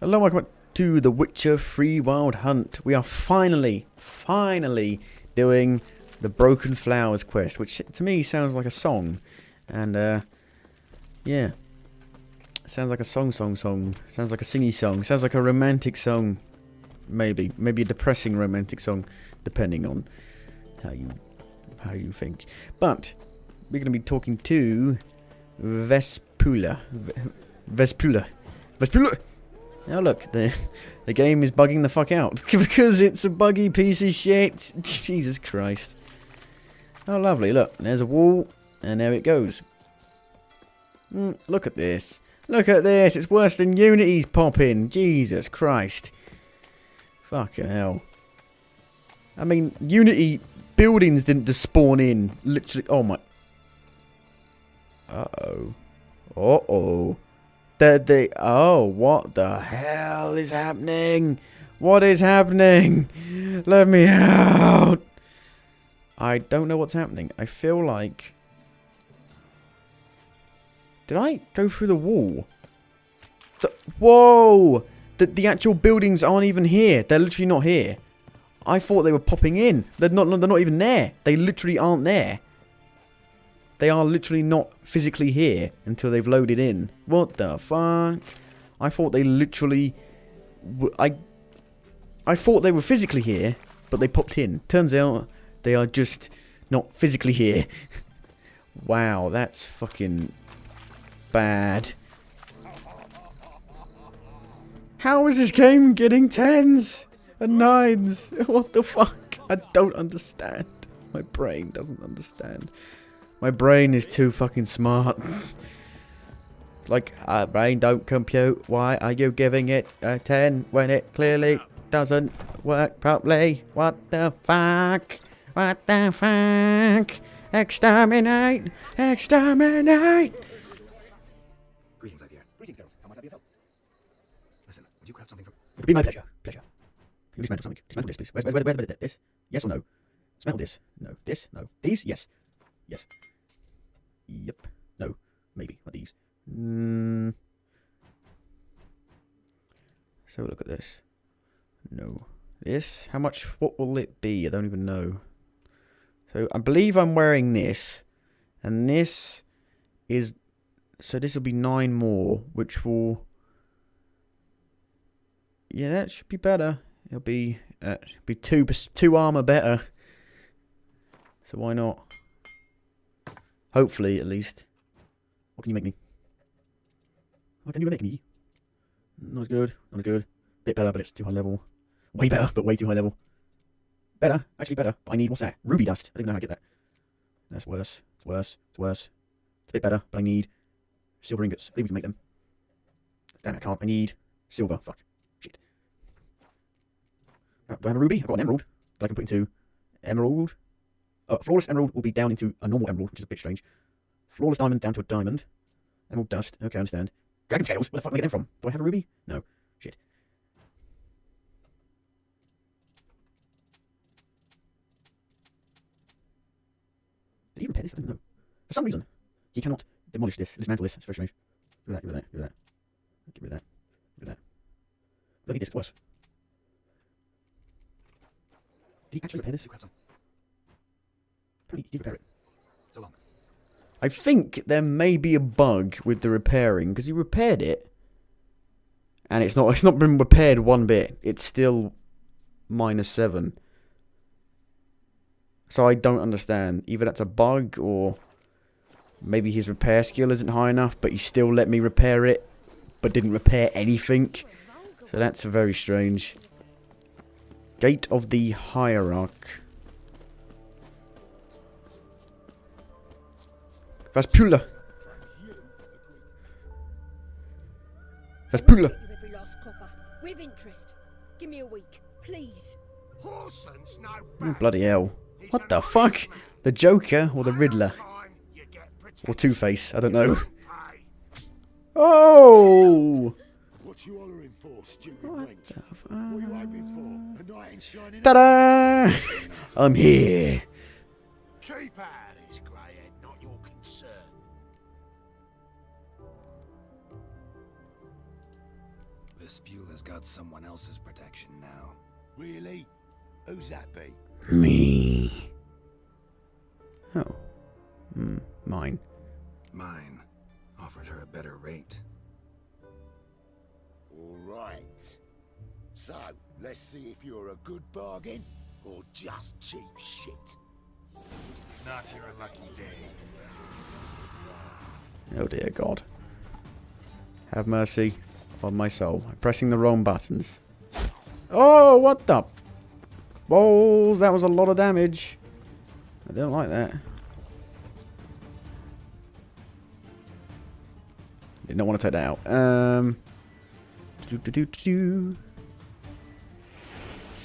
Hello, welcome back to The Witcher 3 Wild Hunt. We are finally doing the Broken Flowers quest, which to me sounds like a song. And, yeah. Sounds like a song. Sounds like a singy song. Sounds like a romantic song. Maybe a depressing romantic song, depending on how you think. But we're going to be talking to Vespula. Now look, the game is bugging the fuck out because it's a buggy piece of shit. Jesus Christ. Oh, lovely. Look, there's a wall, and there it goes. Look at this. Look at this. It's worse than Unity's popping. Jesus Christ. Fucking hell. I mean, Unity buildings didn't just spawn in. Literally. Oh my. Uh-oh. Uh-oh. Oh, what the hell is happening? What is happening? Let me out. I don't know what's happening. I feel like... Did I go through the wall? Whoa! The actual buildings aren't even here. They're literally not here. I thought they were popping in. They're not even there. They literally aren't there. They are literally not physically here until they've loaded in. What the fuck? I thought they literally... I thought they were physically here, but they popped in. Turns out they are just not physically here. Wow, that's fucking bad. How is this game getting 10s and 9s? What the fuck? I don't understand. My brain doesn't understand. My brain is too fucking smart. Like, brain don't compute. Why are you giving it a 10 when it clearly doesn't work properly? What the fuck? What the fuck? Exterminate! Exterminate! Greetings, Lydia. Greetings, girls. How might I be of help? Listen, would you craft something from... It would be my pleasure. Pleasure. Can you dismantle something? Dismantle this, please. Where's this? Yes or no? Dismantle this. No. This? No. These? Yes. Yes. Yep. No. Maybe. What these? So look at this. No. This? How much? What will it be? I don't even know. So I believe I'm wearing this. And this is... So this will be 9 more. Which will... Yeah, that should be better. It'll be... 2 armor better. So why not? Hopefully, at least. What can you make me? What can you make me? Not as good. Not as good. Bit better, but it's too high level. Way better, but way too high level. Better. Actually better. But I need... What's that? Ruby dust. I don't even know how to get that. That's worse. It's worse. It's worse. It's a bit better, but I need silver ingots. I think we can make them. Damn it, I can't. I need silver. Fuck. Shit. Do I have a ruby? I've got an emerald that I can put into emerald. Flawless emerald will be down into a normal emerald, which is a bit strange. Flawless diamond down to a diamond. Emerald dust. Okay, I understand. Dragon scales? Where the fuck am I getting them from? Do I have a ruby? No. Shit. Did he repair this? I don't know. For some reason, he cannot demolish this, dismantle this. It's very strange. Give me that, give me that, give me that. Give me that. Give me that. I don't need this, it's worse. Did he actually repair this? Did he repair it? So long. I think there may be a bug with the repairing, because he repaired it, and it's not been repaired one bit. It's still -7. So I don't understand. Either that's a bug, or maybe his repair skill isn't high enough, but he still let me repair it, but didn't repair anything. So that's very strange. Gate of the Hierarch. Vespula. Vespula. Every last copper. With interest. Give me a week, please. Horson's no Oh, bad. bloody hell. What the fuck? The Joker or the Riddler? Or Two-Face? I don't know. Oh! What you hollering for, stupid wench? What you hoping for? The knight in shining Ta-da! I'm here. Keep out of this, greyhead, not your concern. Vespula's got someone else's protection now. Really? Who's that be? Me. Oh. Mine. Mine offered her a better rate. All right. So, let's see if you're a good bargain or just cheap shit. Not your lucky day. Oh dear God. Have mercy on my soul. I'm pressing the wrong buttons. Oh, what the balls? That was a lot of damage. I don't like that. Did not want to take that out.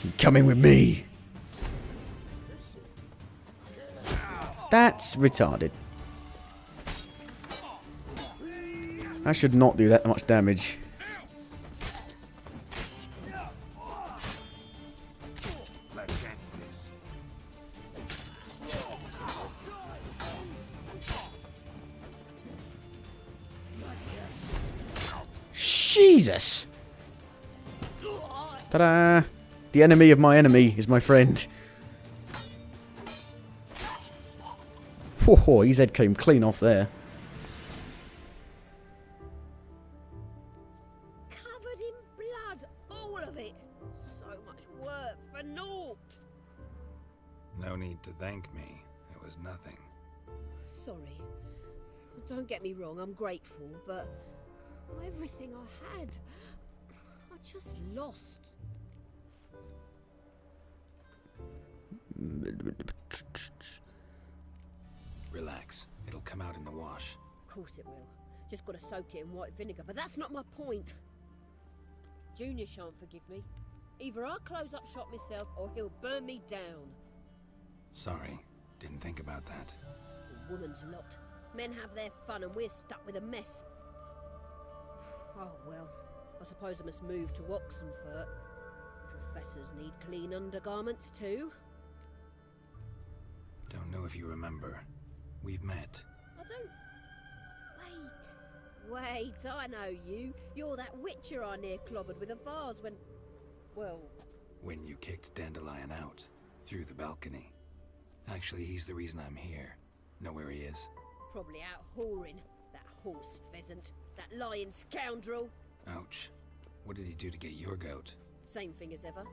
You coming with me? That's retarded. I should not do that much damage. Let's end this. Jesus! Ta-da! The enemy of my enemy is my friend. Whoa, his head came clean off there. Covered in blood, all of it. So much work for naught. No need to thank me. It was nothing. Sorry. Don't get me wrong, I'm grateful, but everything I had, I just lost. Relax. It'll come out in the wash. Of course it will. Just gotta soak it in white vinegar, but that's not my point. Junior shan't forgive me. Either I'll close up shop myself or he'll burn me down. Sorry. Didn't think about that. A woman's lot. Men have their fun and we're stuck with a mess. Oh well, I suppose I must move to Oxenfurt. Professors need clean undergarments too. Don't know if you remember. We've met. I don't... Wait, I know you. You're that witcher I near clobbered with a vase when... Well... When you kicked Dandelion out. Through the balcony. Actually, he's the reason I'm here. Know where he is? Probably out whoring. That horse pheasant. That lying scoundrel. Ouch. What did he do to get your goat? Same thing as ever.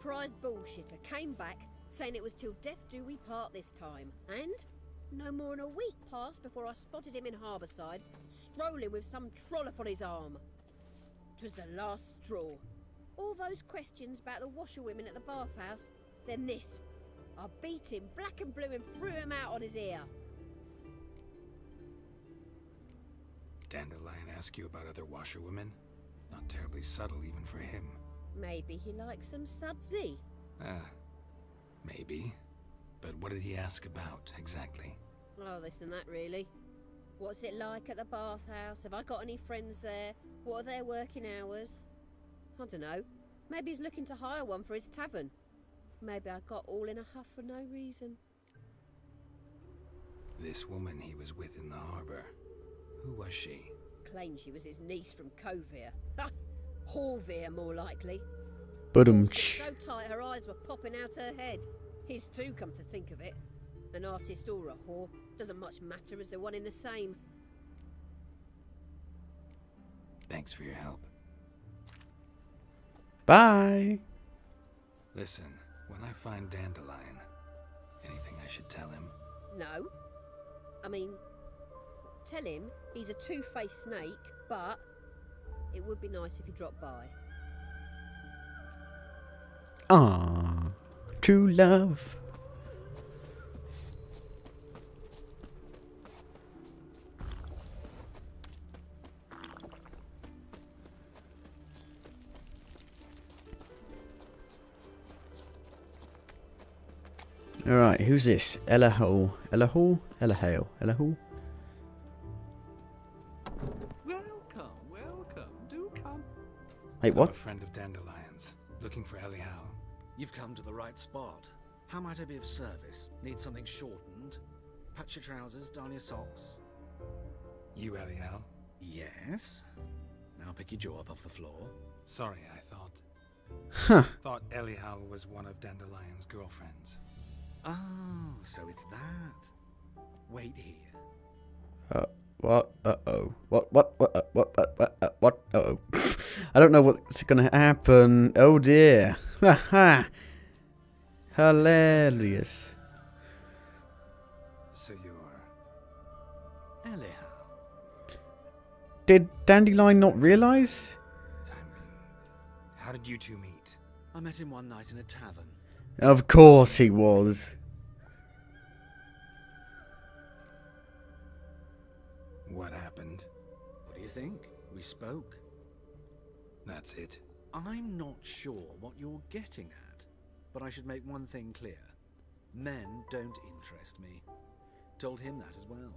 Prize bullshitter came back, saying it was till death do we part this time. And no more than a week passed before I spotted him in Harbourside, strolling with some trollop on his arm. 'Twas the last straw. All those questions about the washerwomen at the bathhouse, then this. I beat him black and blue and threw him out on his ear. Dandelion ask you about other washerwomen? Not terribly subtle even for him. Maybe he likes some sudsy. Maybe. But what did he ask about, exactly? Oh, this and that, really. What's it like at the bathhouse? Have I got any friends there? What are their working hours? I don't know. Maybe he's looking to hire one for his tavern. Maybe I got all in a huff for no reason. This woman he was with in the harbor. Who was she? Claimed she was his niece from Kovir. Ha! Horvir, more likely. Badumch. So tight her eyes were popping out her head. His too, come to think of it. An artist or a whore. Doesn't much matter as they're one in the same. Thanks for your help. Bye. Listen, when I find Dandelion, anything I should tell him? No. I mean, tell him he's a two-faced snake, but it would be nice if he dropped by. Ah, true love. Alright, who's this? Ellahole. Ellahole? Ellahale. Ellahole? Welcome, welcome. Do come. Wait, I'm what? a friend of Dandelion's, looking for Elial. You've come to the right spot. How might I be of service? Need something shortened? Patch your trousers, darn your socks. You, Elial? Yes. Now pick your jaw up off the floor. Sorry, I Huh. thought Elial was one of Dandelion's girlfriends. Oh, so it's that. Wait here. What? Uh-oh. What? Uh-oh. I don't know what's gonna happen. Oh dear. Haha. Hilarious. So you're... Elial. Did Dandelion not realise? I mean, how did you two meet? I met him one night in a tavern. Of course he was. What happened? What do you think? We spoke. That's it. I'm not sure what you're getting at, but I should make one thing clear. Men don't interest me. Told him that as well.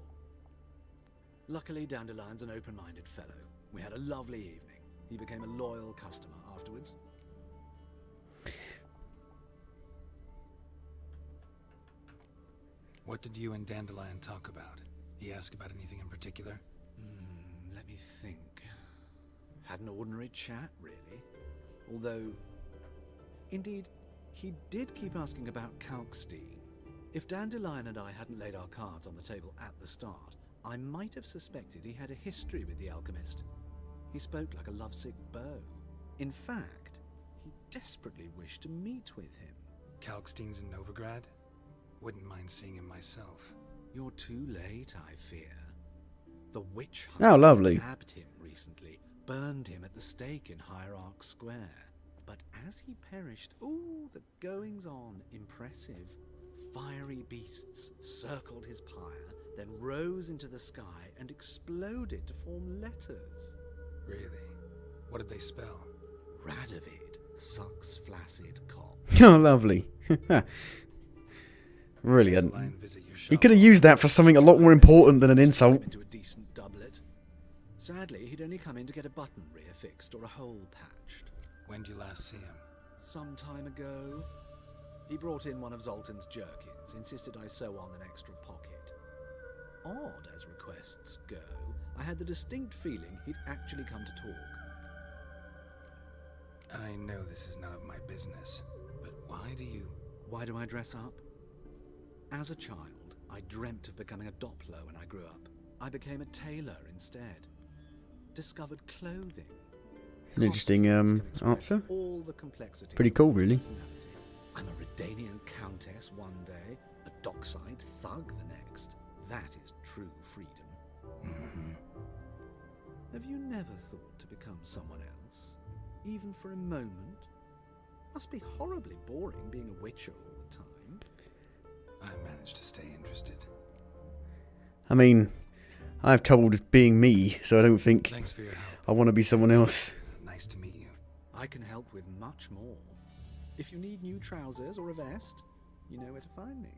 Luckily, Dandelion's an open-minded fellow. We had a lovely evening. He became a loyal customer afterwards. What did you and Dandelion talk about? He asked about anything in particular? Let me think. Had an ordinary chat, really. Although, indeed, he did keep asking about Kalkstein. If Dandelion and I hadn't laid our cards on the table at the start, I might have suspected he had a history with the alchemist. He spoke like a lovesick beau. In fact, he desperately wished to meet with him. Kalkstein's in Novigrad? Wouldn't mind seeing him myself. You're too late, I fear. The witch Oh, hunters lovely. nabbed him recently, burned him at the stake in Hierarch Square. But as he perished, ooh, the goings-on, impressive. Fiery beasts circled his pyre, then rose into the sky and exploded to form letters. Really? What did they spell? Radovid sucks flaccid cock. Oh, lovely. Brilliant. Dandelion visit your shop? He could have used that for something a lot more important than an insult. Into a decent doublet. Sadly, he'd only come in to get a button rear fixed or a hole patched. When did you last see him? Some time ago, he brought in one of Zoltan's jerkins, insisted I sew on an extra pocket. Odd as requests go, I had the distinct feeling he'd actually come to talk. I know this is none of my business, but why do you... Why do I dress up? As a child, I dreamt of becoming a Doppler when I grew up. I became a tailor instead. Discovered clothing. It's an interesting answer. All the complexity. Pretty cool, really. I'm a Redanian countess one day, a dockside thug the next. That is true freedom. Have you never thought to become someone else? Even for a moment? Must be horribly boring being a witcher all the time. I managed to stay interested. I mean, I have trouble with being me, so I don't think Thanks for your help. I want to be someone else. Nice to meet you. I can help with much more. If you need new trousers or a vest, you know where to find me.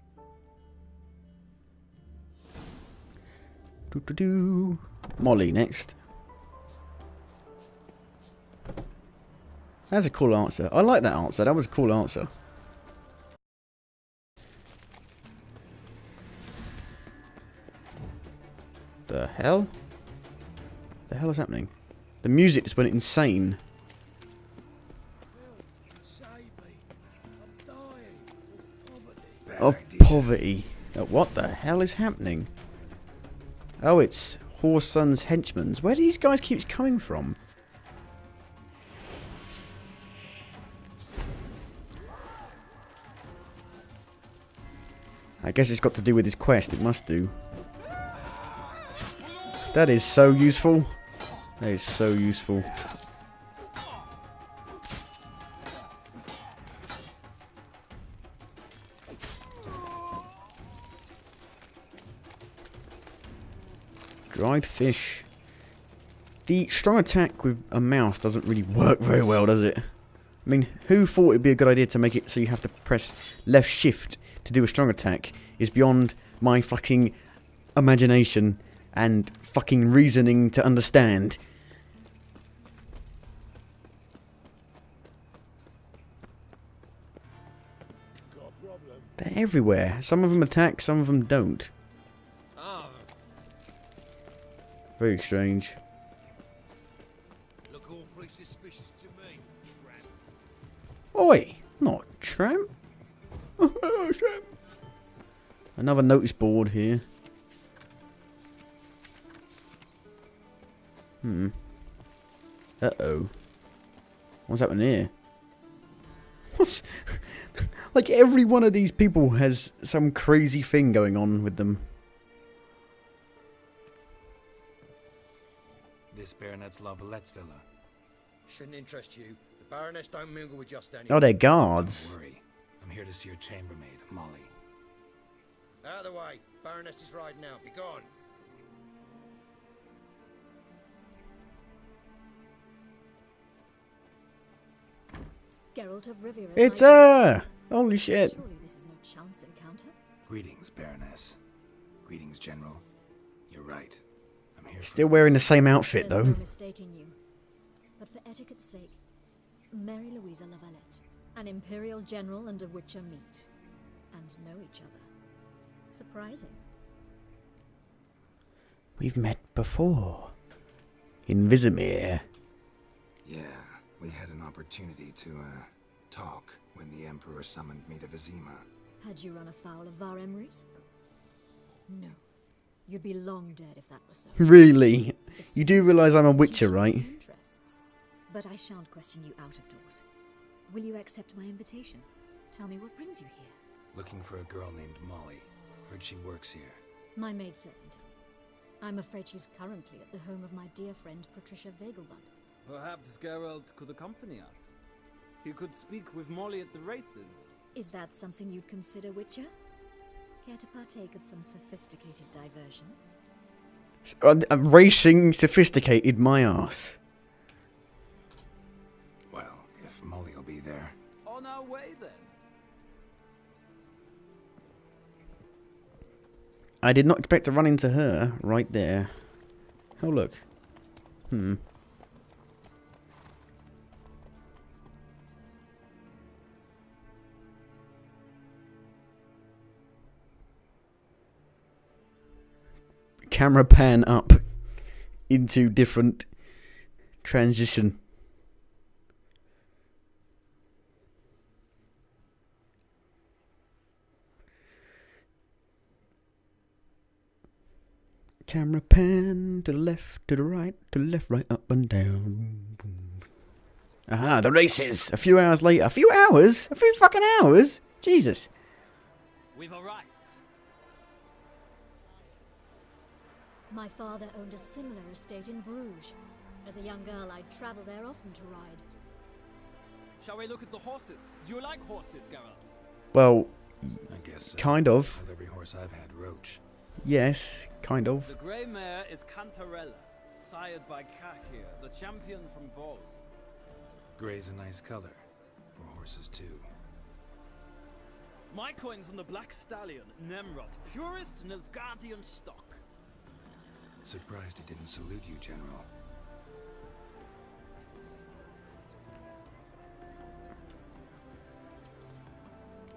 Doo-doo-doo. Molly next. That's a cool answer. I like that answer. That was a cool answer. The hell? The hell is happening? The music just went insane. Of poverty. What the hell is happening? Oh, it's Whoreson's henchmen. Where do these guys keep coming from? I guess it's got to do with his quest. It must do. That is so useful. That is so useful. Dried fish. The strong attack with a mouse doesn't really work very well, does it? I mean, who thought it'd be a good idea to make it so you have to press left shift to do a strong attack is beyond my fucking imagination and fucking reasoning to understand. Got a problem? They're everywhere. Some of them attack, some of them don't. Very strange. Look awfully suspicious to me. Oi, not tramp. Tramp. Another notice board here. Uh-oh. What's happening here? What's... like, every one of these people has some crazy thing going on with them. This Baronet's Lavallette's villa. Shouldn't interest you. The Baroness don't mingle with just anyone. Oh, they're guards. Don't worry. I'm here to see your chambermaid, Molly. Out of the way. Baroness is riding out. Be gone. Geralt of Rivia. It's her! Holy shit. Surely this is no chance encounter. Greetings, Baroness. Greetings, General. You're right. I'm here. Still wearing the same outfit, There's though. no mistaking you. But for etiquette's sake, Mary Louisa Lavalette, an Imperial General and a Witcher meet. And know each other. Surprising. We've met before. In Vizimir. Yeah, we had an opportunity to, talk when the Emperor summoned me to Vizima. Had you run afoul of Var Emrys? No. You'd be long dead if that was so. Really? It You do seems realise I'm a you Witcher, show right? some interests. But I shan't question you out of doors. Will you accept my invitation? Tell me what brings you here. Looking for a girl named Molly. Heard she works here. My maidservant. I'm afraid she's currently at the home of my dear friend Patricia Vegelbud. Perhaps Geralt could accompany us. He could speak with Molly at the races. Is that something you'd consider, Witcher? Care to partake of some sophisticated diversion? Racing sophisticated my ass. Well, if Molly will be there. On our way then. I did not expect to run into her right there. Oh, look. Camera pan up into different transition. Camera pan to the left, to the right, to the left, right, up and down. Aha, the races! A few hours later. A few hours? A few fucking hours? Jesus. We've arrived. My father owned a similar estate in Bruges. As a young girl, I'd travel there often to ride. Shall we look at the horses? Do you like horses, Geralt? Well, I guess so. kind of. Not every horse I've had, Roach. Yes, kind of. The grey mare is Cantarella, sired by Kahir, the champion from Vol. Gray's a nice color. For horses, too. My coin's on the black stallion, Nemrod, purest Nilfgaardian stock. Surprised he didn't salute you, General.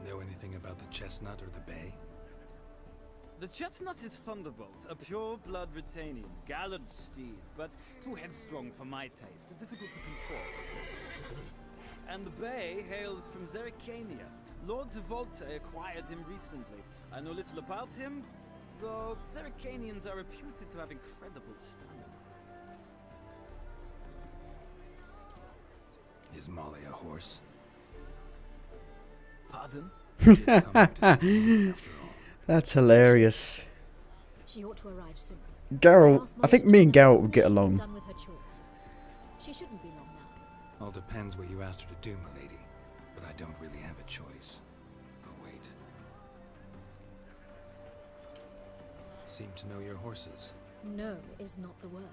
Know anything about the chestnut or the bay? The chestnut is Thunderbolt, a pure-blood Retanian, gallant steed, but too headstrong for my taste, difficult to control. And the bay hails from Zericania. Lord de Volte acquired him recently. I know little about him, though Zericanians are reputed to have incredible stamina. Is Molly a horse? Pardon? She did come here to see me, after all. That's hilarious. She ought to arrive soon. Geralt, asked I Molly think to me join and us as Geralt soon would as get she was along. done with her chores. She shouldn't be long now. All depends what you asked her to do, milady. But I don't really have a choice. Oh, wait. Seem to know your horses. No is not the word.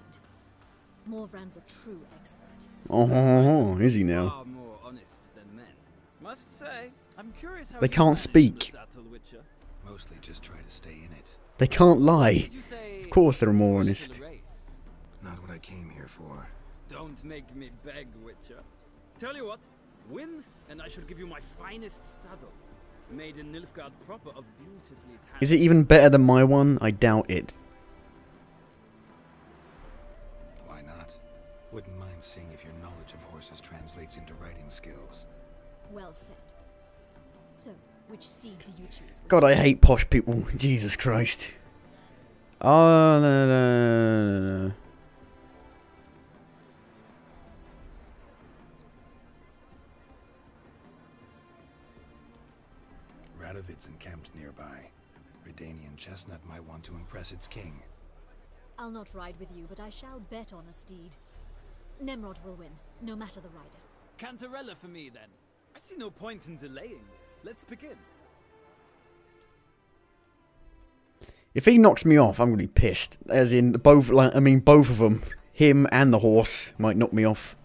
Morvran's a true expert. Oh, is he now? Far more honest than men. Must say, I'm curious how They you can't managed speak. the Saddle Witcher. Mostly just try to stay in it. They can't lie. Did you say Of course they're more for a honest. little race? Not what I came here for. Don't make me beg, Witcher. Tell you what, win, and I shall give you my finest saddle. Made in Nilfgaard proper of beautifully tanned. Is it even better than my one? I doubt it. Why not? Wouldn't mind seeing if your knowledge of horses translates into riding skills. Well said. So, which steed do you choose? God, I hate posh people. Jesus Christ. Oh, no. Radovid's encamped nearby. Redanian chestnut might want to impress its king. I'll not ride with you, but I shall bet on a steed. Nemrod will win, no matter the rider. Cantarella for me, then. I see no point in delaying this. Let's begin. If he knocks me off, I'm gonna be pissed. As in both, like, I mean both of them, him and the horse, might knock me off.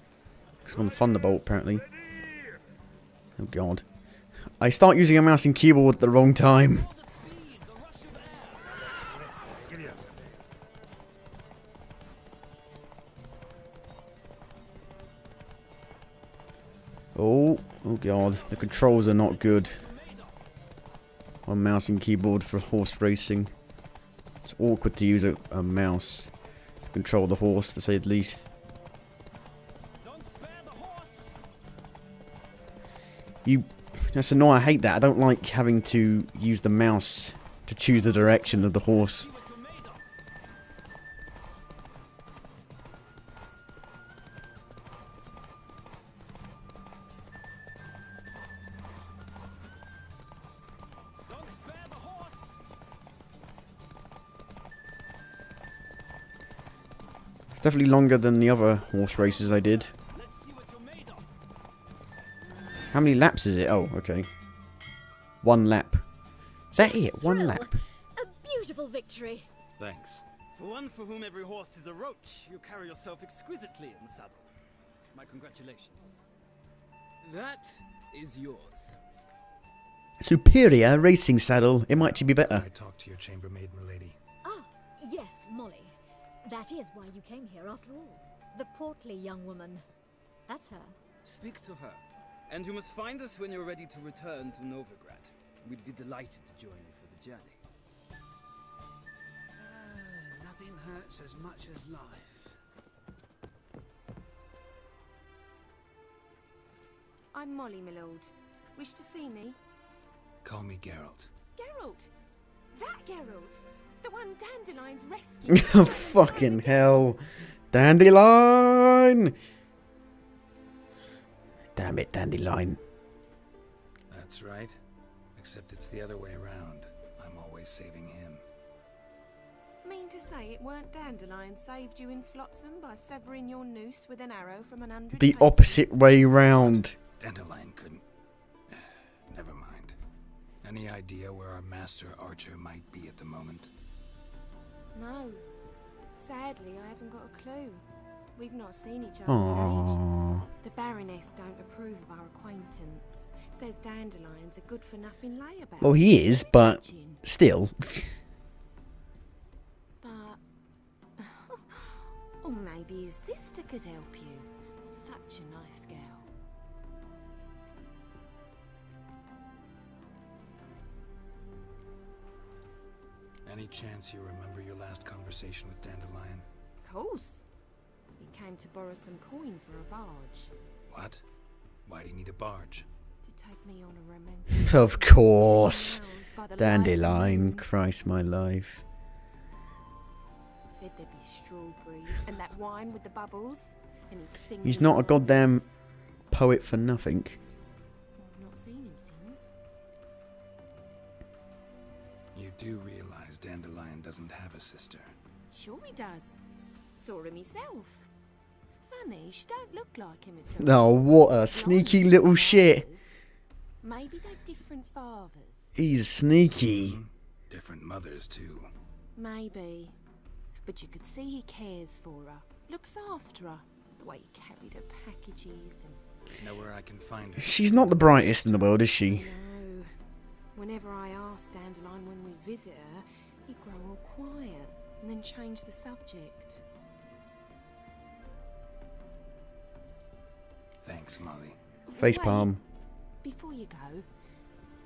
Because I'm on the Thunderbolt apparently. Oh god, I start using a mouse and keyboard at the wrong time. Oh god, the controls are not good on mouse and keyboard for horse racing. It's awkward to use a mouse to control the horse, to say the least. That's annoying, I hate that. I don't like having to use the mouse to choose the direction of the horse. Definitely longer than the other horse races I did. How many laps is it? Oh, okay. 1 lap. Is that it? 1 lap? A beautiful victory. Thanks. For one for whom every horse is a roach, you carry yourself exquisitely in the saddle. My congratulations. That is yours. Superior racing saddle. It might actually be better. I talked to your chambermaid, milady. Ah, yes, Molly. That is why you came here after all. The portly young woman. That's her. Speak to her. And you must find us when you're ready to return to Novigrad. We'd be delighted to join you for the journey. Nothing hurts as much as life. I'm Molly, my lord. Wish to see me? Call me Geralt. Geralt! That Geralt! The one Dandelion's rescued. Oh, fucking hell. Dandelion! Damn it, Dandelion. That's right. Except it's the other way around. I'm always saving him. Mean to say it weren't Dandelion saved you in Flotsam by severing your noose with an arrow from an 100 The paces? opposite way round. Dandelion couldn't. Never mind. Any idea where our master archer might be at the moment? No. Sadly, I haven't got a clue. We've not seen each other Aww. in ages. The Baroness don't approve of our acquaintance. Says Dandelion's a good-for-nothing layabout. Well, he is, but still. But... or maybe his sister could help you. Such a nice girl. Any chance you remember your last conversation with Dandelion? Course. He came to borrow some coin for a barge. What? Why do you need a barge? To take me on a romantic... Of course. by the Dandelion, light Christ my life. Said there'd be strawberries and that wine with the bubbles. And he'd sing He's me not a goddamn songs. poet for nothing. I've not seen him since. You do realize Dandelion doesn't have a sister. Sure he does. Saw him himself. Funny, she don't look like him at all. Oh, what a sneaky Blonde little as shit. fathers. Maybe they've different fathers. He's sneaky. Mhm. Different mothers, too. Maybe. But you could see he cares for her. Looks after her. The way he carried her packages and... Know where I can find her? She's not the brightest in the world, is she? No. Whenever I asked Dandelion when we'd visit her, he'd grow all quiet and then change the subject. Thanks, Molly. Facepalm. Before you go,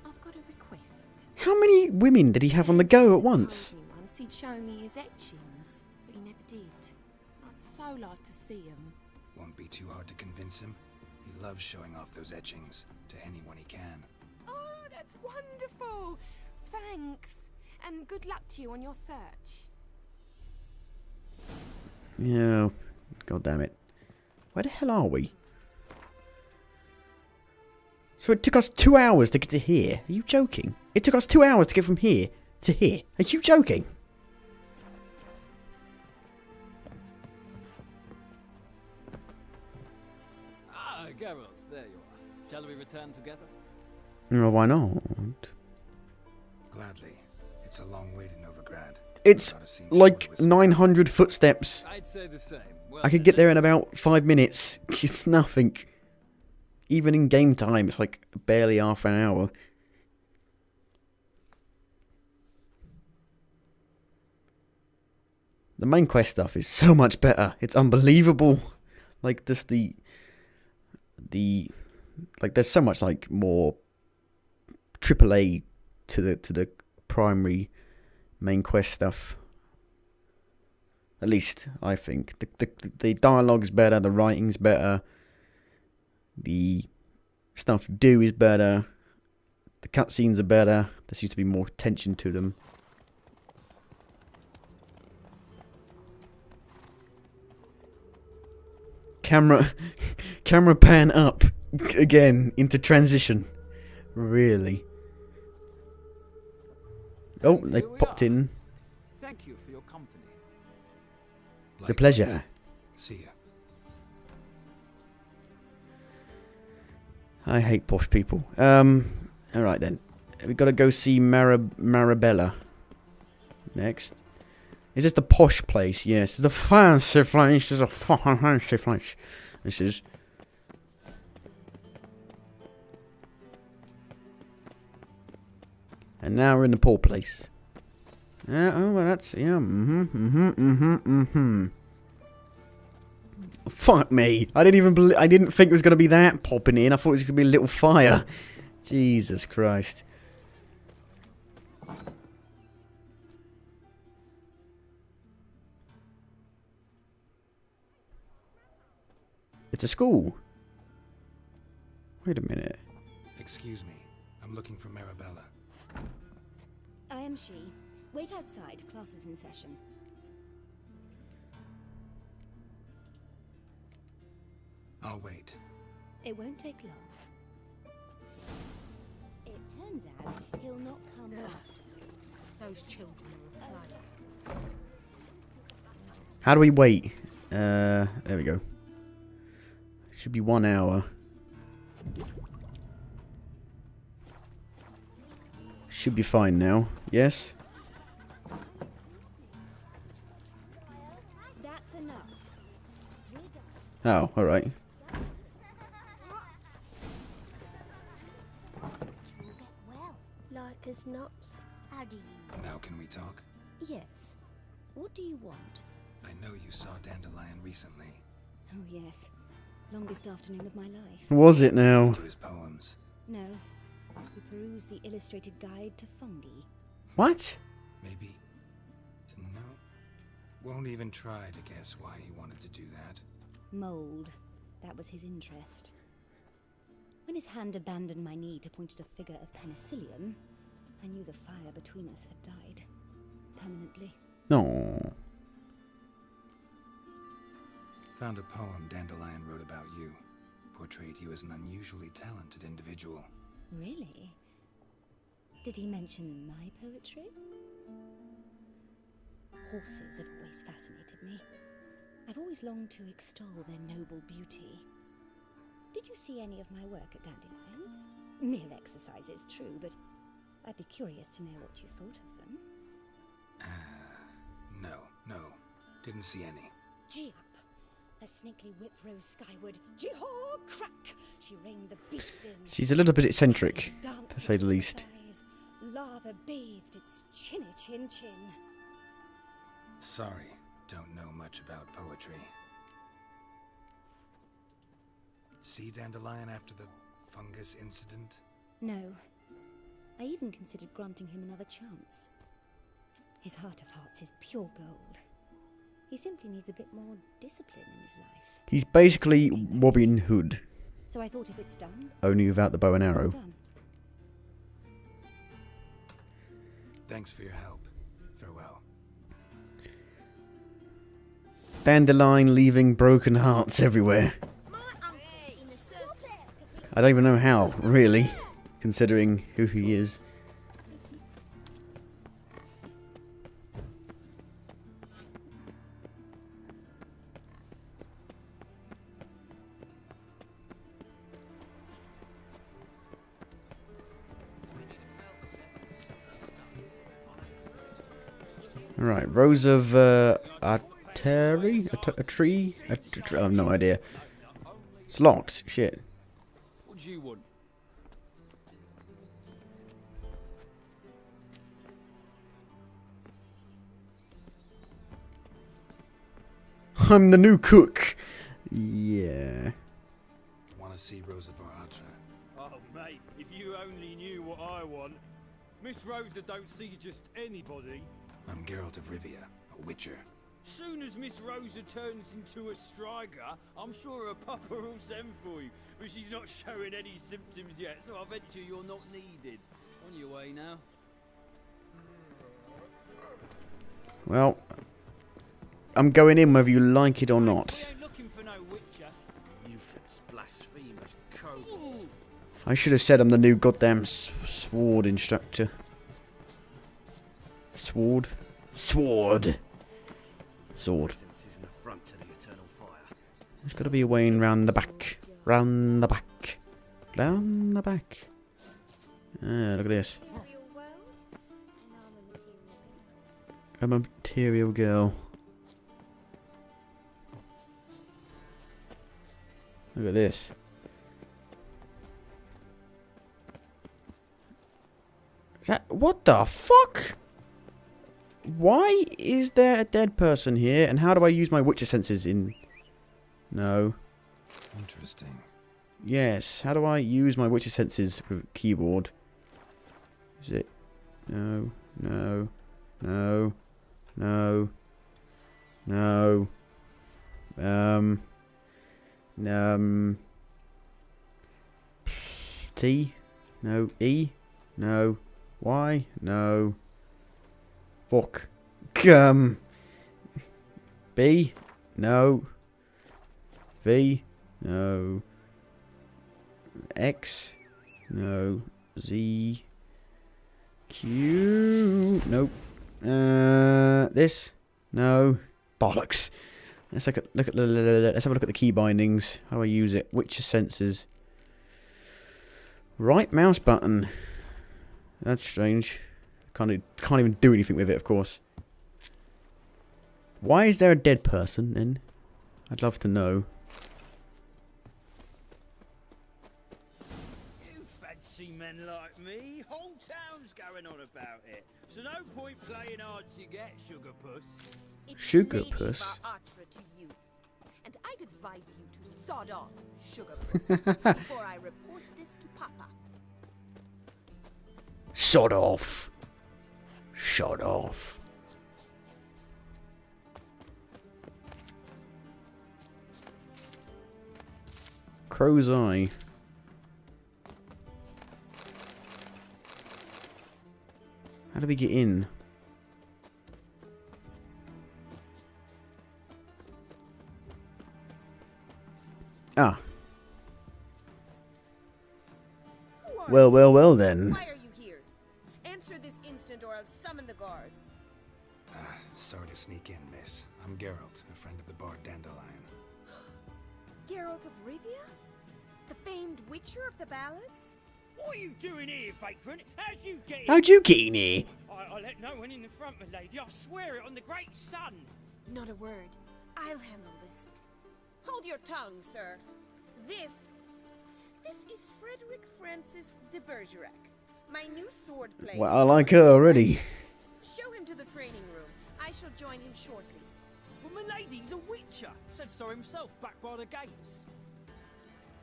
I've got a request. How many women did he have on the go at once? Told me once he'd show me his etchings, but he never did. I'd so like to see them. Won't be too hard to convince him. He loves showing off those etchings to anyone he can. Oh, that's wonderful! Thanks. And good luck to you on your search. Yeah. God damn it. Where the hell are we? So it took us 2 hours to get to here. Are you joking? It took us 2 hours to get from here to here. Are you joking? Ah, Geralt, there you are. Shall we return together? Well, why not? Gladly. It's a long way to Novigrad. It's Gotta seem like short with- 900 footsteps. I'd say the same. Well, I could get there in about 5 minutes. It's nothing. Even in game time, it's like barely half an hour. The main quest stuff is so much better. It's unbelievable. Like just the like there's so much like more AAA to the primary main quest stuff. At least I think the dialogue's better, the writing's better, the stuff you do is better, the cutscenes are better. There seems to be more attention to them. Camera pan up again into transition. Really? Oh, And they here we popped are. in. Thank you for your company. It's a pleasure. See ya. I hate posh people. Alright then. We've got to go see Marabella. Next. Is this the posh place? Yes. The fancy place. This is a fancy place. This is. And now we're in the poor place. Oh, well, that's. Yeah. Fuck me. I didn't think it was going to be that popping in. I thought it was going to be a little fire. Jesus Christ. It's a school. Wait a minute. Excuse me. I'm looking for Marabella. I am she. Wait outside. Class is in session. I'll wait. It won't take long. It turns out he'll not come after me. Those children are a plague. How do we wait? There we go. Should be 1 hour. Should be fine now. Yes? That's enough. Oh, alright. You'll get well. Like as not. How do you? Now can we talk? Yes. What do you want? I know you saw Dandelion recently. Oh yes. Longest afternoon of my life. Was it now? To his poems. No. We peruse the illustrated guide to fungi. What? Maybe. No. Won't even try to guess why he wanted to do that. Mold. That was his interest. When his hand abandoned my knee to point at a figure of penicillium, I knew the fire between us had died. Permanently. No. Found a poem Dandelion wrote about you. Portrayed you as an unusually talented individual. Really? Did he mention my poetry? Horses have always fascinated me. I've always longed to extol their noble beauty. Did you see any of my work at Dandelions? Mere exercise, it's true, but I'd be curious to know what you thought of them. No. Didn't see any. Gee up! A snakely whip rose skyward. Jee-haw! Crack! She reined the beast in. She's a little bit eccentric, Danced to say the between least. its thighs. Lather bathed its chinny chin. Sorry, don't know much about poetry. See Dandelion after the fungus incident? No. I even considered granting him another chance. His heart of hearts is pure gold. He simply needs a bit more discipline in his life. He's basically Robin Hood, So I thought if it's done, only without the bow and arrow. it's done. Thanks for your help. Farewell. Dandelion leaving broken hearts everywhere. I don't even know how, really, considering who he is. Right, Rose of Ateri? A tree? I have no idea. It's locked. Shit. What do you want? I'm the new cook. Yeah. Want to see Rosa Varatra? Oh, mate, if you only knew what I want. Miss Rosa don't see just anybody. I'm Geralt of Rivia, a witcher. Soon as Miss Rosa turns into a striker, I'm sure her papa will send for you. But she's not showing any symptoms yet, so I venture you're not needed. On your way now. Well, I'm going in whether you like it or not. We ain't looking for no witcher. Mutants, blasphemers, kobolds. I should have said I'm the new goddamn sword instructor. Sword? Sword. Sword. There's got to be a way in round the back. Round the back. Round the back. Ah, look at this. I'm a material girl. Look at this. What the fuck? Why is there a dead person here? And how do I use my Witcher senses in... No. Interesting. Yes. How do I use my Witcher senses with keyboard? Is it... No. No. No. No. No. T? No. E? No. Y? No. Fuck. B? No. V? No. X? No. Z? Q? Nope. This? No. Bollocks. Let's let's have a look at the key bindings. How do I use it? Witcher sensors. Right mouse button. That's strange. Can't even do anything with it, of course. Why is there a dead person then? I'd love to know. You fancy men like me? Whole town's going on about it. So no point playing hard to get, sugar puss. Sugar puss? To you. And I'd advise you to sod off, sugar puss, before I report this to Papa. Sod off. Shut off. Crow's eye. How do we get in? Ah. Well then. Why are you here? Answer this instant or I'll summon the guards. Sorry to sneak in, miss. I'm Geralt, a friend of the bard Dandelion. Geralt of Rivia? The famed witcher of the ballads? What are you doing here, vagrant? How'd you get in? How'd you get in here? I let no one in the front, my lady. I swear it on the great sun. Not a word. I'll handle this. Hold your tongue, sir. This is Frederick Francis de Bergerac, my new sword player. Well, I like her already. Show him to the training room. I shall join him shortly. But my lady's a witcher. Said so himself back by the gates.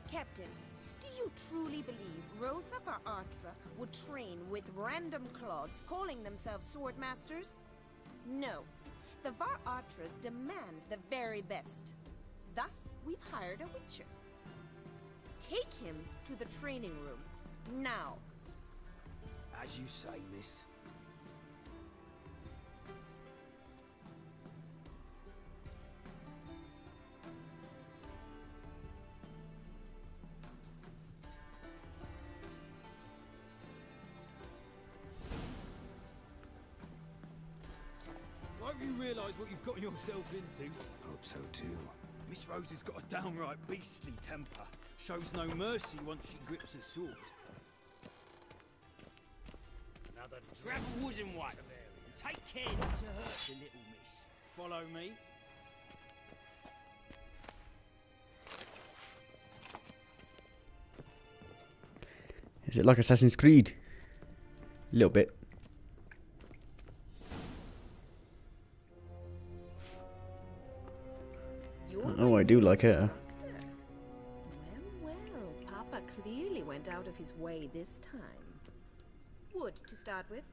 Captain, do you truly believe Rosa Varatra would train with random clods calling themselves sword masters? No. The Var Atras demand the very best. Thus, we've hired a Witcher. Take him to the training room, now. As you say, miss. Won't you realise what you've gotten yourself into? Hope so too. Miss Rose has got a downright beastly temper. Shows no mercy once she grips a sword. Another grab a wooden one. And take care not to hurt the little miss. Follow me. Is it like Assassin's Creed? A little bit. Oh, I do like her. Well, Papa clearly went out of his way this time. Wood, to start with.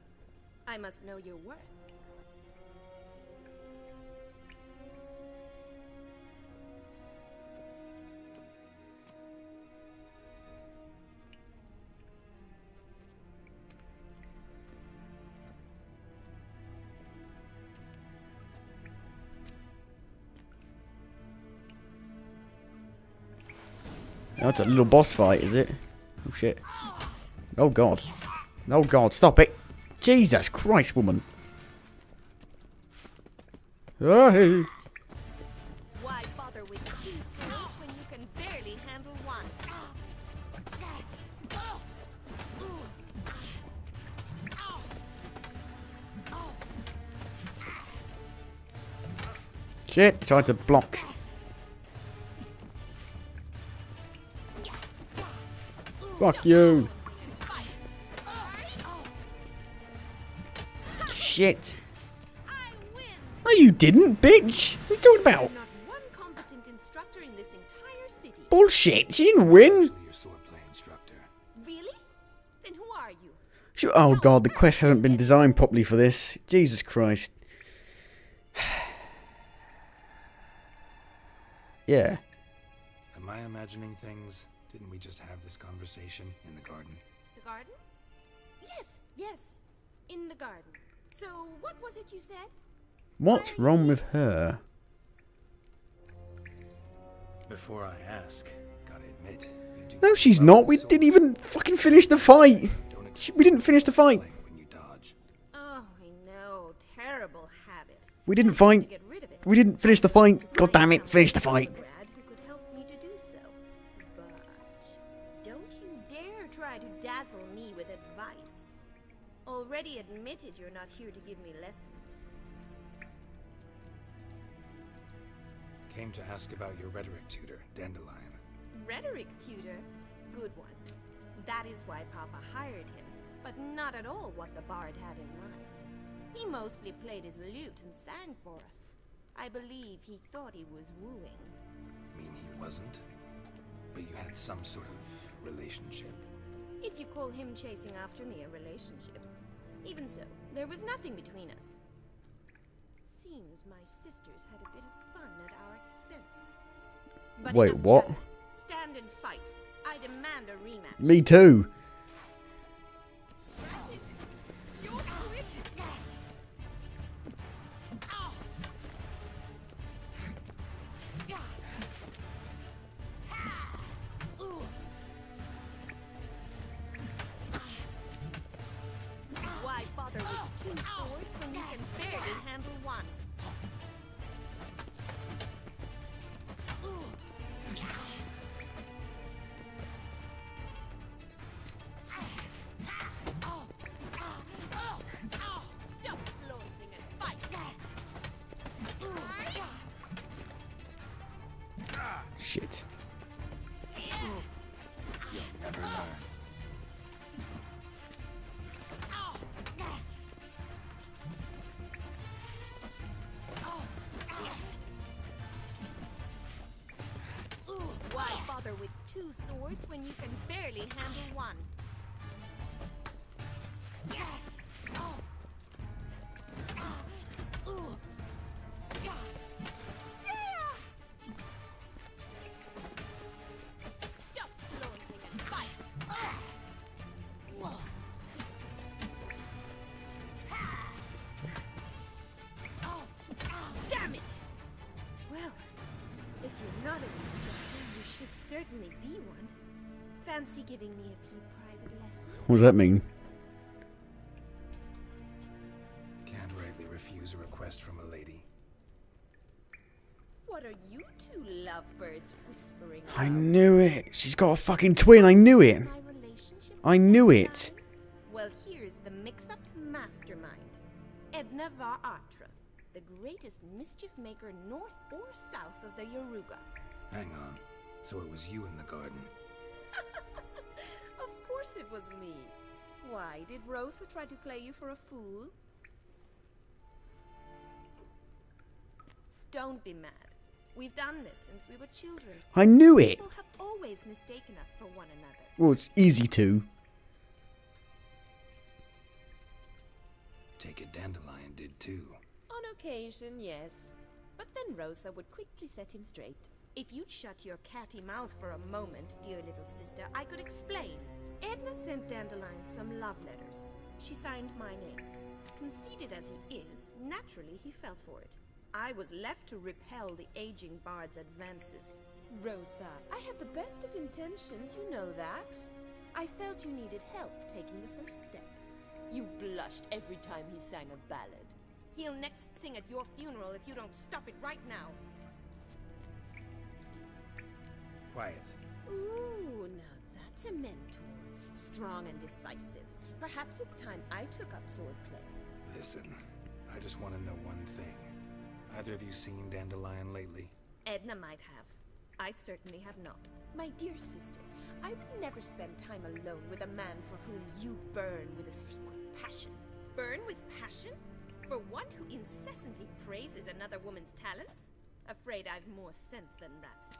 I must know your worth. Oh, it's a little boss fight, is it? Oh shit. Oh god. Oh god, stop it. Jesus Christ, woman. Oh, hey. Why bother with two swords when you can barely handle one? Shit, tried to block. Fuck you. Shit. No, you didn't, bitch. What are you talking about? Not one competent instructor in this entire city. Bullshit. She didn't win. Actually, your swordplay instructor. Really? Then who are you? Oh god, the quest hasn't been designed properly for this. Jesus Christ. Yeah. Am I imagining things? Didn't we just have this conversation in the garden? The garden? Yes. In the garden. So, what was it you said? What's wrong with her? Before I ask, gotta admit, you do. No, she's not. We didn't even fucking finish the fight. We didn't finish the fight. When you dodge. Oh, I know. Terrible habit. We didn't To fight. get rid of it. We didn't finish the fight. God damn it, finish the fight. Brad, who could help me to do so. But don't you dare try to dazzle me with advice. Already admitted you're not here to give me lessons. Came to ask about your rhetoric tutor, Dandelion. Rhetoric tutor? Good one. That is why Papa hired him, but not at all what the bard had in mind. He mostly played his lute and sang for us. I believe he thought he was wooing. Mean he wasn't? But you had some sort of relationship. If you call him chasing after me a relationship. Even so, there was nothing between us. Seems my sisters had a bit of fun at our expense. But Wait, enough what? chatter. Stand and fight. I demand a rematch. Me too. Why bother with two swords when you can barely handle one? Stop flaunting and fight! Shit. Never learn. Why bother with two swords when you can barely handle one? Fancy giving me a few private lessons? What does that mean? Can't rightly refuse a request from a lady. What are you two lovebirds whispering I about? knew it. She's got a fucking twin. I knew it. My relationship I with knew Edna? it. Well, here's the mix-up's mastermind, Edna Atra, the greatest mischief maker north or south of the Yaruga. Hang on. So it was you in the garden. Of course it was me. Why, did Rosa try to play you for a fool? Don't be mad. We've done this since we were children. I knew it. People have always mistaken us for one another. Well, it's easy to. Take it, Dandelion did too. On occasion, yes. But then Rosa would quickly set him straight. If you'd shut your catty mouth for a moment, dear little sister, I could explain. Edna sent Dandelion some love letters. She signed my name. Conceited as he is, naturally he fell for it. I was left to repel the aging bard's advances. Rosa, I had the best of intentions, you know that. I felt you needed help taking the first step. You blushed every time he sang a ballad. He'll next sing at your funeral if you don't stop it right now. Quiet. Ooh, now that's a mentor. Strong and decisive. Perhaps it's time I took up swordplay. Listen, I just want to know one thing. Either of you seen Dandelion lately? Edna might have. I certainly have not. My dear sister, I would never spend time alone with a man for whom you burn with a secret passion. Burn with passion? For one who incessantly praises another woman's talents? Afraid I've more sense than that.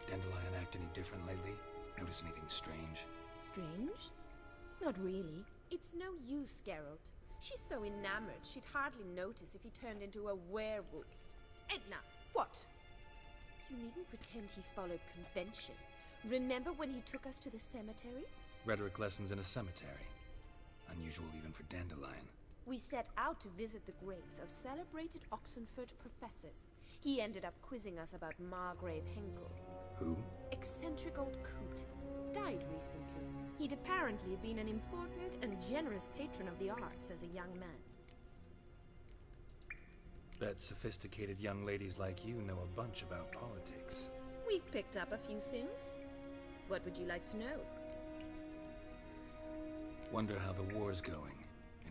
Dandelion act any different lately? Notice anything strange? Strange? Not really. It's no use, Geralt. She's so enamored she'd hardly notice if he turned into a werewolf. Edna, what? You needn't pretend he followed convention. Remember when he took us to the cemetery? Rhetoric lessons in a cemetery. Unusual even for Dandelion. We set out to visit the graves of celebrated Oxenford professors. He ended up quizzing us about Margrave Henkel. Who? Eccentric old coot. Died recently. He'd apparently been an important and generous patron of the arts as a young man. Bet sophisticated young ladies like you know a bunch about politics. We've picked up a few things. What would you like to know? Wonder how the war's going.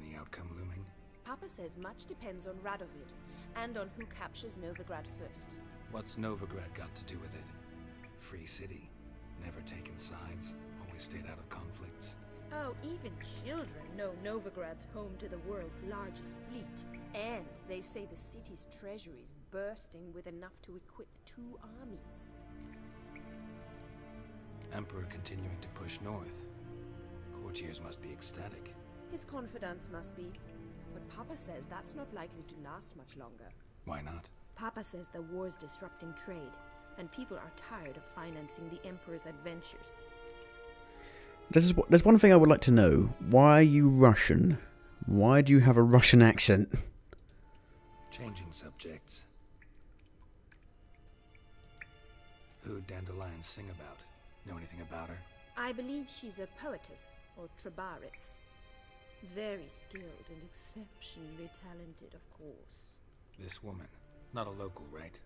Any outcome looming? Papa says much depends on Radovid, and on who captures Novigrad first. What's Novigrad got to do with it? Free city. Never taken sides. Always stayed out of conflicts. Oh, even children know Novigrad's home to the world's largest fleet. And they say the city's treasury's bursting with enough to equip 2 armies. Emperor continuing to push north. Courtiers must be ecstatic. His confidants must be. But Papa says that's not likely to last much longer. Why not? Papa says the war's disrupting trade, and people are tired of financing the Emperor's adventures. There's one thing I would like to know. Why are you Russian? Why do you have a Russian accent? Changing subjects. Who'd Dandelion sing about? Know anything about her? I believe she's a poetess, or Trebaritz. Very skilled and exceptionally talented, of course. This woman. Not a local, right?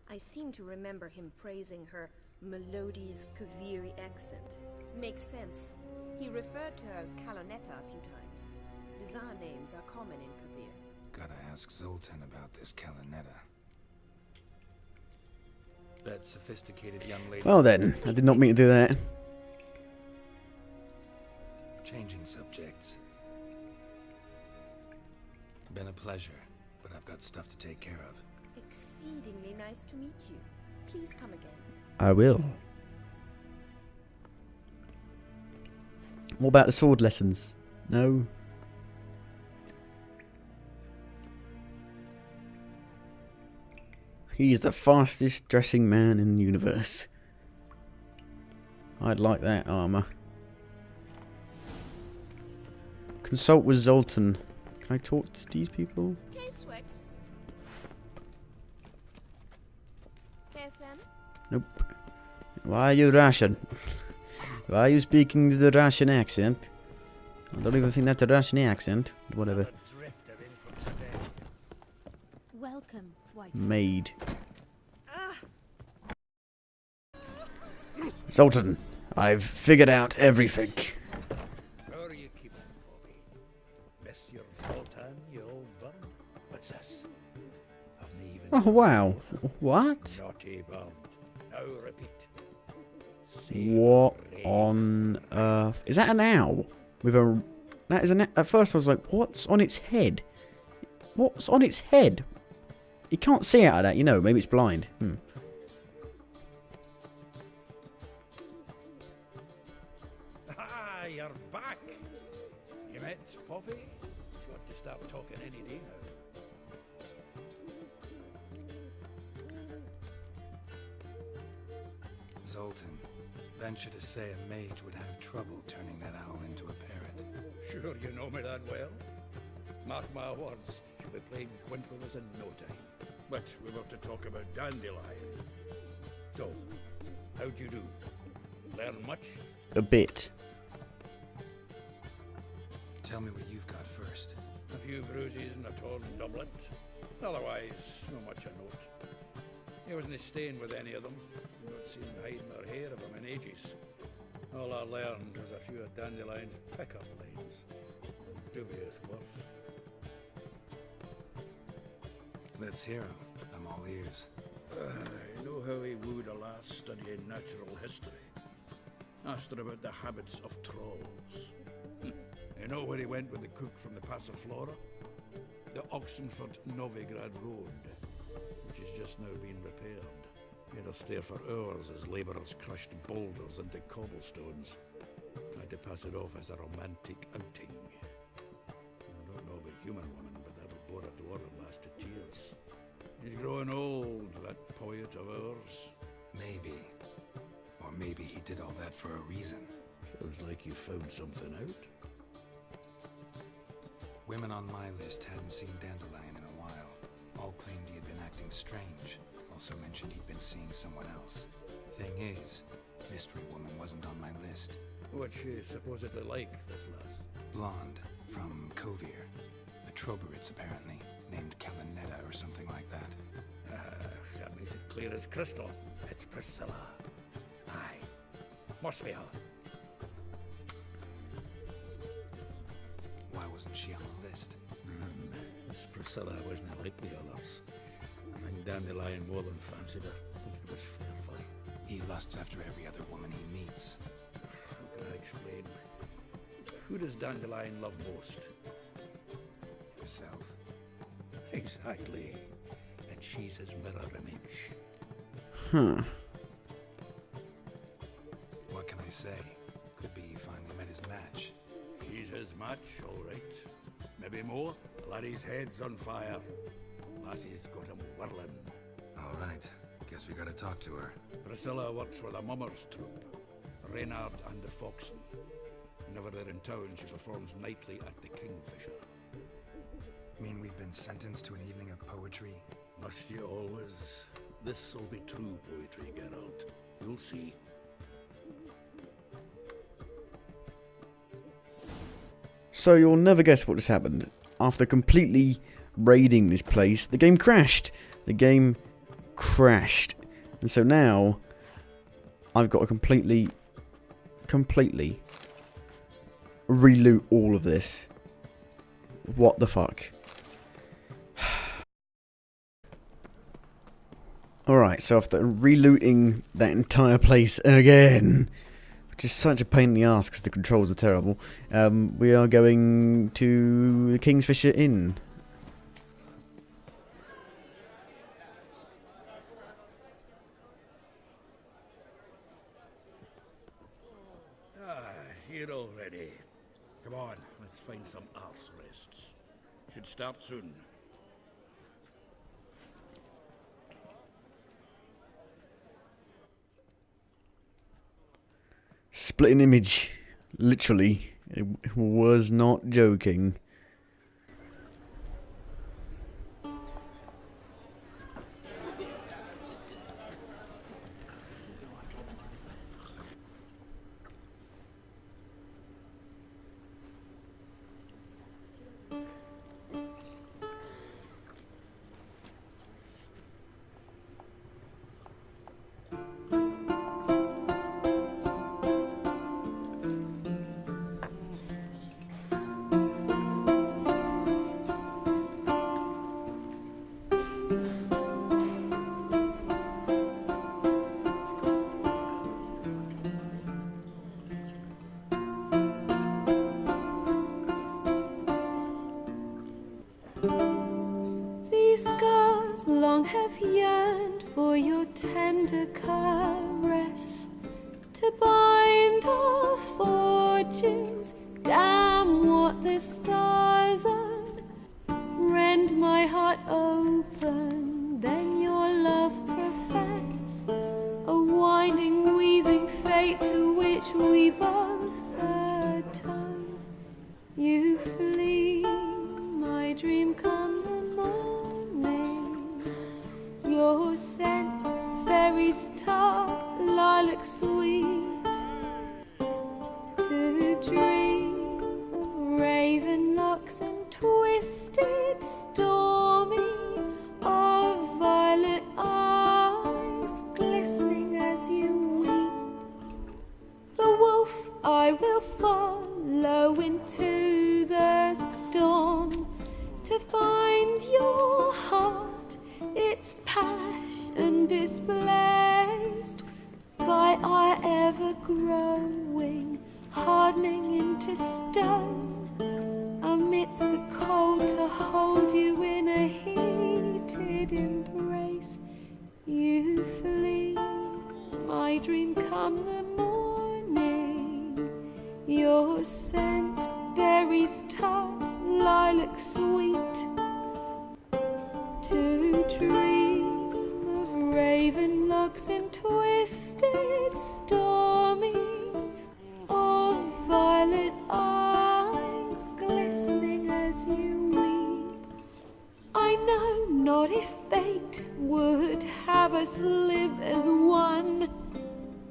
I seem to remember him praising her melodious Kaviri accent. Makes sense. He referred to her as Kalonetta a few times. Bizarre names are common in Kavir. Gotta ask Zoltan about this Kalonetta. Bet sophisticated young lady. Well then, I did not mean to do that. Changing subjects. Been a pleasure, but I've got stuff to take care of. Exceedingly nice to meet you. Please come again. I will. What about the sword lessons? No? He's the fastest dressing man in the universe. I'd like that armor. Consult with Zoltan. Can I talk to these people? K-Swex. Kesen? Nope. Why are you Russian? Why are you speaking with the Russian accent? I don't even think that's a Russian accent. Whatever. Welcome, White. Maid. Sultan, I've figured out everything. How are you keeping, Bobby? Miss your Sultan, you old bum? What's this? Haven't even... Oh, wow. What? Naughty bum. Now repeat. What on earth? Is that an owl? With a... That is an... At first I was like, what's on its head? What's on its head? You can't see out of that, you know. Maybe it's blind. Ah, you're back. You met Poppy? She ought to start talking any day now. Zoltan, venture to say a mage would have trouble turning that owl into a parrot. Sure you know me that well. Mark my words, she'll be playing quint with us in no time. But we were to talk about Dandelion. So, how'd you do? Learn much? A bit. Tell me what you've got first. A few bruises and a torn doublet. Otherwise, not much a note. He wasn't staying with any of them. Not seen hide nor hair of them in ages. All I learned was a few of Dandelion's pickup lines. Dubious worth. Let's hear him. I'm all ears. I know how he wooed a lass studying natural history. Asked her about the habits of trolls. You know where he went with the cook from the Passiflora? The Oxenford Novigrad Road, which is just now being repaired. He had us stare for hours as labourers crushed boulders into cobblestones. Tried to pass it off as a romantic outing. I don't know about human women, but that would bore a dwarven lass to tears. He's growing old, that poet of ours. Maybe. Or maybe he did all that for a reason. Sounds like you found something out. Women on my list hadn't seen Dandelion in a while. All claimed he had been acting strange. Also mentioned he'd been seeing someone else. Thing is, Mystery Woman wasn't on my list. What's she supposedly like, this lass? Blonde, from Kovir. A Troberits, apparently, named Kalinetta or something like that. That makes it clear as crystal. It's Priscilla. Aye. Must be her. Why wasn't she on the list? This Priscilla wasn't like the others. I think Dandelion more than fancied her. I think it was fair for her. He lusts after every other woman he meets. How can I explain? Who does Dandelion love most? Himself. Exactly. And she's his mirror image. What can I say? Could be he finally met his match. She's his match, all right. Maybe more. Laddie's head's on fire. Lassie's got him whirling. All right. Guess we gotta talk to her. Priscilla works for the Mummers troupe. Reynard and the Foxen. Whenever they're in town, she performs nightly at the Kingfisher. Mean we've been sentenced to an evening of poetry? Must you always? This'll be true poetry, Geralt. You'll see. So you'll never guess what just happened. After completely raiding this place, the game crashed. The game crashed. And so now, I've got to completely reloot all of this. What the fuck? Alright, so after relooting that entire place again, which is such a pain in the ass because the controls are terrible, we are going to the Kingfisher Inn. Here already. Come on, let's find some arse rests. Should start soon. Splitting image. Literally. It was not joking. to bind our fortunes. Damn what the stars are. Rend my heart open, then your love profess. A winding, weaving fate to which we both atone. You flee, my dream come the morning. Your scent, berries tart, lilac sweet. To dream of raven locks and twisted, stormy, of violet eyes glistening as you weep. The wolf I will follow into the storm to find your heart, its passion displaced by our ever-growing, hardening into stone. Amidst the cold to hold you in a heated embrace. You flee, my dream come the morning. Your scent, berries tart, lilac sweet. To dream of raven locks and twisted, stormy, of violet eyes glistening as you weep. I know not if fate would have us live as one,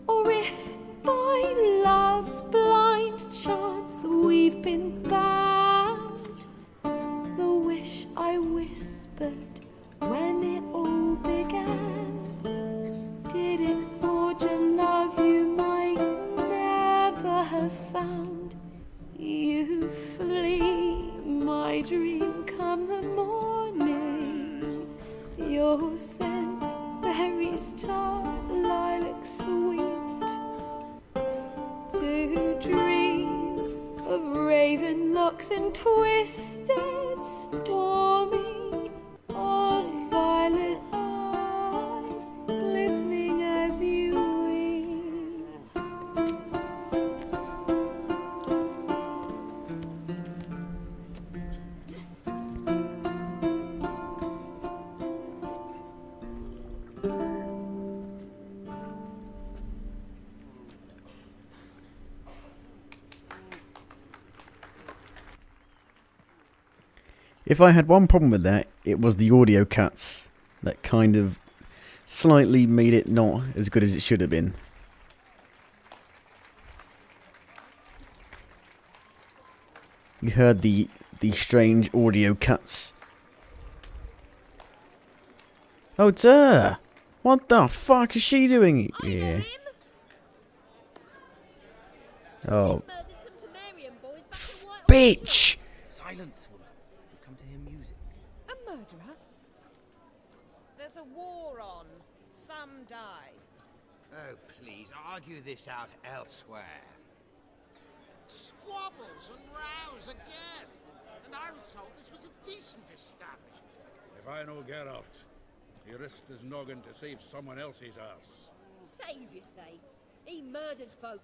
or if by love's blind chance we've been bound. The wish I whispered when it all began, did it forge a love you might never have found? You flee, my dream come the morning. Your scent, berries tart, lilac sweet. To dream of raven locks and twisted, stormy, of violet eyes glistening as you weep. If I had one problem with that, it was the audio cuts that kind of slightly made it not as good as it should have been. You heard the strange audio cuts. Oh, it's her! What the fuck is she doing here? Oh, bitch! Silence, woman. We've come to hear music. A murderer? There's a war on. Some die. Oh, please, argue this out elsewhere. Squabbles and rows again. And I was told this was a decent establishment. If I know Geralt, he risked his noggin to save someone else's ass. Save, you say? He murdered folk.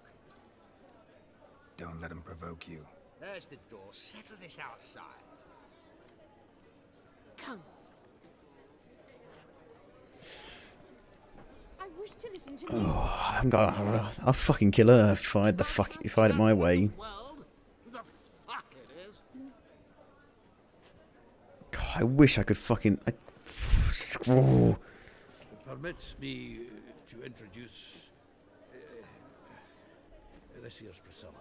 Don't let him provoke you. There's the door. Settle this outside. Come. I wish to listen to music. I'll fucking kill her if I had it my way. The fuck it is. God, I wish I could fucking. Permit me to introduce this here's Priscilla,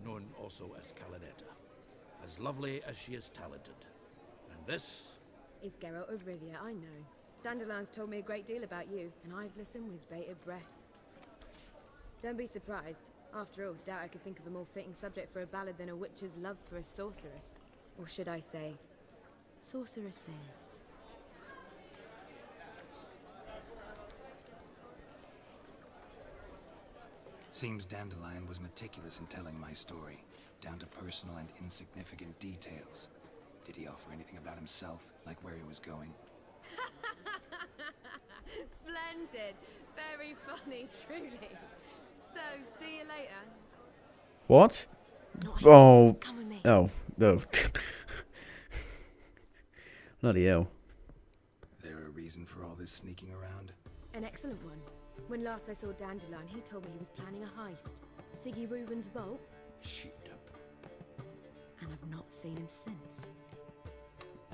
known also as Calinetta, as lovely as she is talented. And this is Geralt of Rivia, I know. Dandelion's told me a great deal about you, and I've listened with bated breath. Don't be surprised. After all, doubt I could think of a more fitting subject for a ballad than a witch's love for a sorceress. Or should I say, sorceresses. Seems Dandelion was meticulous in telling my story, down to personal and insignificant details. Did he offer anything about himself, like where he was going? Splendid. Very funny, truly. So, see you later. What? Oh. Come with me. Oh. No. Bloody hell. There a reason for all this sneaking around? An excellent one. When last I saw Dandelion, he told me he was planning a heist. Siggy Reuven's vault. Sheeped up. And I've not seen him since.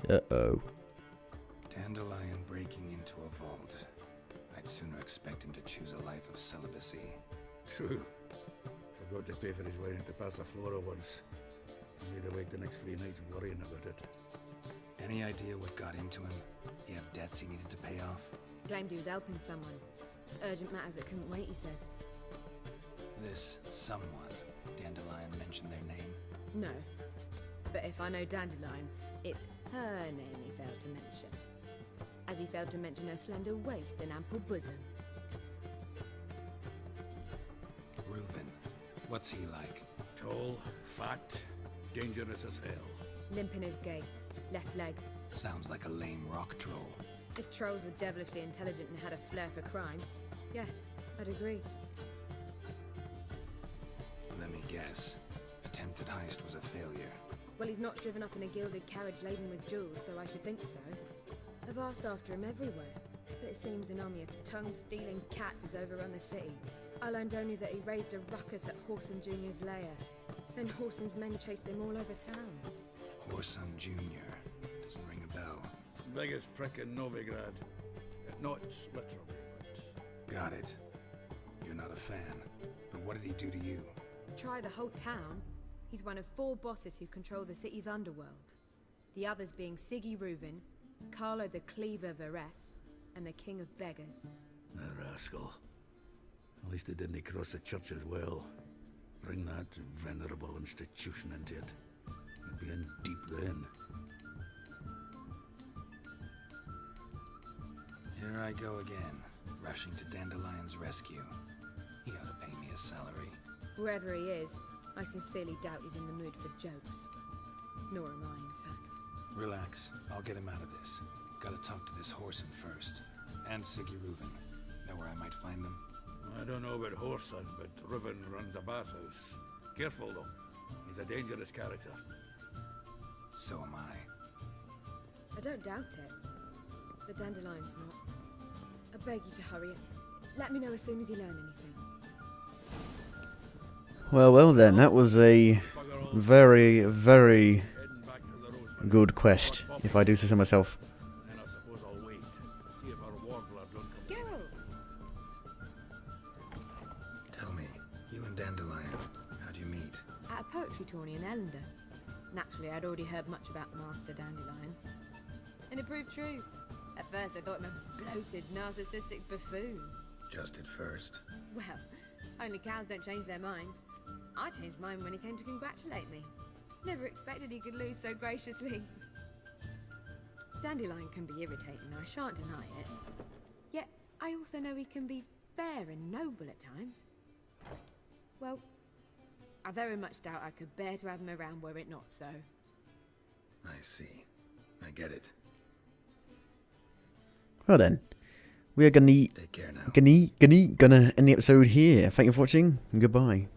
Uh-oh. Dandelion breaking into a vault. I'd sooner expect him to choose a life of celibacy. True. Forgot to pay for his wine at the Pasa Flora once. He made awake the next 3 nights worrying about it. Any idea what got into him? He have debts he needed to pay off? Claimed he was helping someone. Urgent matter that couldn't wait, he said. This someone, Dandelion mentioned their name? No. But if I know Dandelion, it's her name he failed to mention. As he failed to mention her slender waist and ample bosom. Reuven. What's he like? Tall, fat, dangerous as hell. Limp in his gait. Left leg. Sounds like a lame rock troll. If trolls were devilishly intelligent and had a flair for crime, yeah, I'd agree. Let me guess. Attempted heist was a failure. Well, he's not driven up in a gilded carriage laden with jewels, so I should think so. I've asked after him everywhere, but it seems an army of tongue-stealing cats has overrun the city. I learned only that he raised a ruckus at Horson Jr.'s lair. Then Horson's men chased him all over town. Horson Jr. Doesn't ring a bell. Biggest prick in Novigrad. Not literally, but... Got it. You're not a fan. But what did he do to you? Try the whole town. He's one of 4 bosses who control the city's underworld. The others being Siggy Reuven, Carlo the Cleaver Varese, and the King of Beggars. The rascal. At least they didn't cross the church as well. Bring that venerable institution into it. You'd be in deep then. Here I go again, rushing to Dandelion's rescue. He ought to pay me a salary. Wherever he is, I sincerely doubt he's in the mood for jokes. Nor am I, in fact. Relax, I'll get him out of this. Gotta talk to this Horson first. And Siggy Reuven. Know where I might find them? I don't know about Horson, but Reuven runs a bathhouse. Careful though. He's a dangerous character. So am I. I don't doubt it. The Dandelion's not. I beg you to hurry. Let me know as soon as you learn anything. Well then, that was a very, very good quest, if I do say so myself. And I suppose I'll wait. See if our warbler don't come. Geralt! Tell me, you and Dandelion, how'd you meet? At a poetry tourney in Ellender. Naturally, I'd already heard much about Master Dandelion. And it proved true. At first, I thought him a bloated, narcissistic buffoon. Just at first. Well, only cows don't change their minds. I changed mine when he came to congratulate me. Never expected he could lose so graciously. Dandelion can be irritating, I shan't deny it. Yet, I also know he can be fair and noble at times. Well, I very much doubt I could bear to have him around were it not so. I see. I get it. Well then, we are gonna Take care now. gonna end the episode here. Thank you for watching, and goodbye.